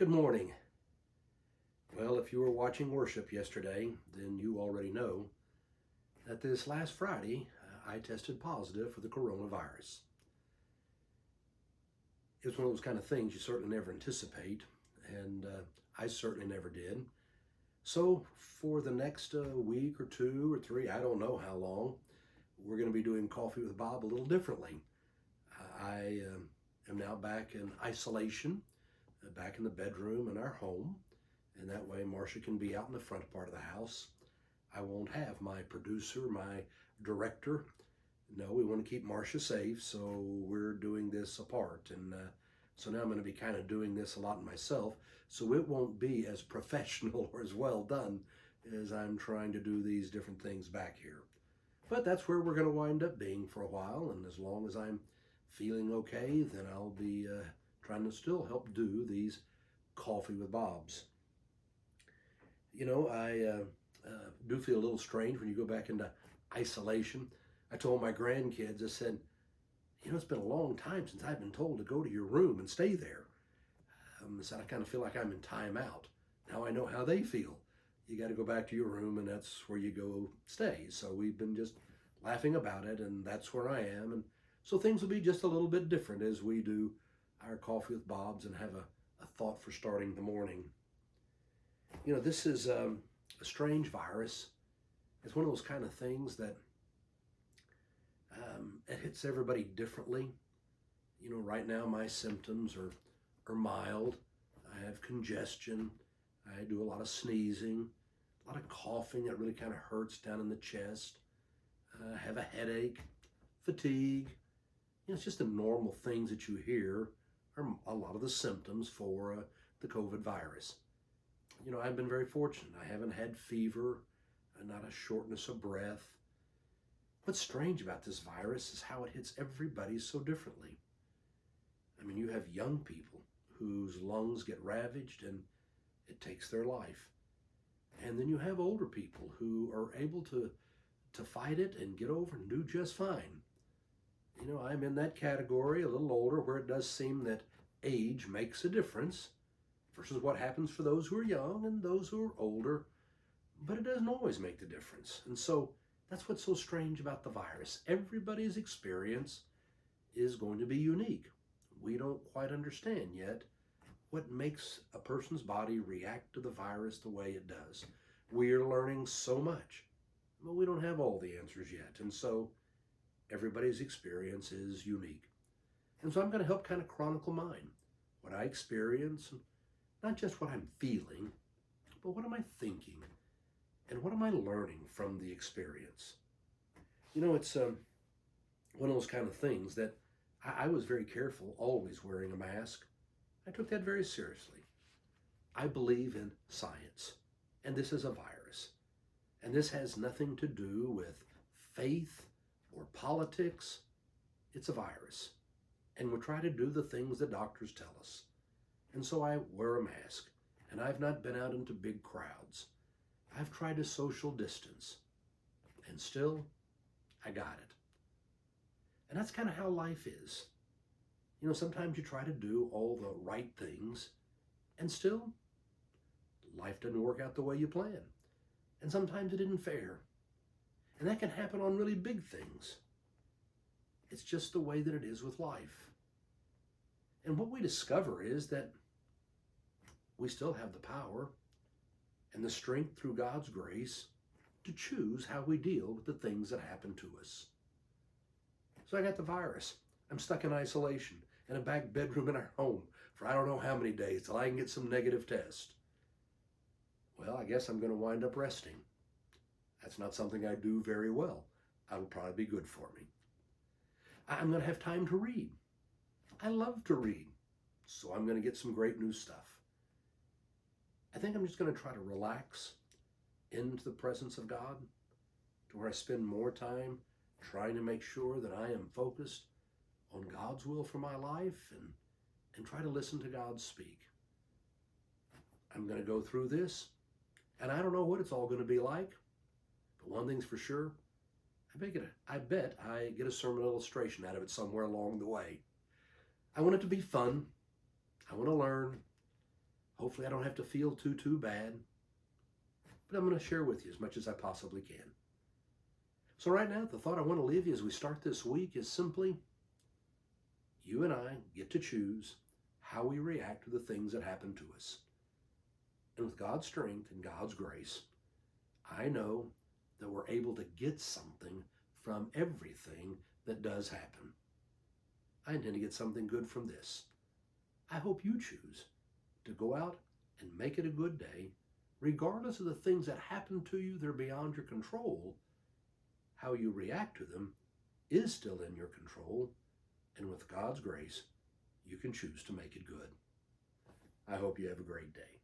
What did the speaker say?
Good morning. Well, if you were watching worship yesterday, then you already know that this last Friday I tested positive for the coronavirus. It was one of those kind of things you certainly never anticipate, and I certainly never did. So, for the next week or two or three, I don't know how long, we're going to be doing Coffee with Bob a little differently. I am now back in isolation, back in the bedroom in our home, and that way Marcia can be out in the front part of the house. I won't have my producer, my director. No, we want to keep Marcia safe, so we're doing this apart. And so now I'm going to be kind of doing this a lot myself, so it won't be as professional or as well done as I'm trying to do these different things back here. But that's where we're going to wind up being for a while, and as long as I'm feeling okay, then I'll be trying to still help do these Coffee with Bobs. You know, I do feel a little strange when you go back into isolation. I told my grandkids, I said, it's been a long time since I've been told to go to your room and stay there. I said, I kind of feel like I'm in timeout. Now I know how they feel. You got to go back to your room, and that's where you go stay. So we've been just laughing about it, and that's where I am. And so things will be just a little bit different as we do our Coffee with Bobs and have a thought for starting the morning. This is a strange virus. It's one of those kind of things that it hits everybody differently. Right now my symptoms are mild. I have congestion. I do a lot of sneezing, a lot of coughing that really kind of hurts down in the chest. I have a headache, fatigue. It's just the normal things that you hear are a lot of the symptoms for the COVID virus. I've been very fortunate. I haven't had fever, not a shortness of breath. What's strange about this virus is how it hits everybody so differently. You have young people whose lungs get ravaged and it takes their life. And then you have older people who are able to fight it and get over and do just fine. I'm in that category, a little older, where it does seem that age makes a difference versus what happens for those who are young and those who are older, but it doesn't always make the difference. And so that's what's so strange about the virus. Everybody's experience is going to be unique. We don't quite understand yet what makes a person's body react to the virus the way it does. We are learning so much, but we don't have all the answers yet. And so everybody's experience is unique. And so I'm going to help kind of chronicle mine, what I experience, and not just what I'm feeling, but what am I thinking? And what am I learning from the experience? It's one of those kind of things that I was very careful always wearing a mask. I took that very seriously. I believe in science, and this is a virus. And this has nothing to do with faith or politics. It's a virus. And we try to do the things the doctors tell us. And so I wear a mask, and I've not been out into big crowds. I've tried to social distance, and still, I got it. And that's kind of how life is. Sometimes you try to do all the right things, and still, life doesn't work out the way you plan. And sometimes it isn't fair. And that can happen on really big things. It's just the way that it is with life. And what we discover is that we still have the power and the strength through God's grace to choose how we deal with the things that happen to us. So I got the virus. I'm stuck in isolation in a back bedroom in our home for I don't know how many days till I can get some negative test. Well, I guess I'm going to wind up resting. That's not something I do very well. That'll probably be good for me. I'm going to have time to read. I love to read, so I'm going to get some great new stuff. I think I'm just going to try to relax into the presence of God, to where I spend more time trying to make sure that I am focused on God's will for my life and try to listen to God speak. I'm going to go through this, and I don't know what it's all going to be like, but one thing's for sure, I bet I get a sermon illustration out of it somewhere along the way. I want it to be fun. I want to learn. Hopefully I don't have to feel too bad. But I'm going to share with you as much as I possibly can. So right now, the thought I want to leave you as we start this week is simply, you and I get to choose how we react to the things that happen to us. And with God's strength and God's grace, I know that we're able to get something from everything that does happen. I intend to get something good from this. I hope you choose to go out and make it a good day, regardless of the things that happen to you that are beyond your control. How you react to them is still in your control, and with God's grace, you can choose to make it good. I hope you have a great day.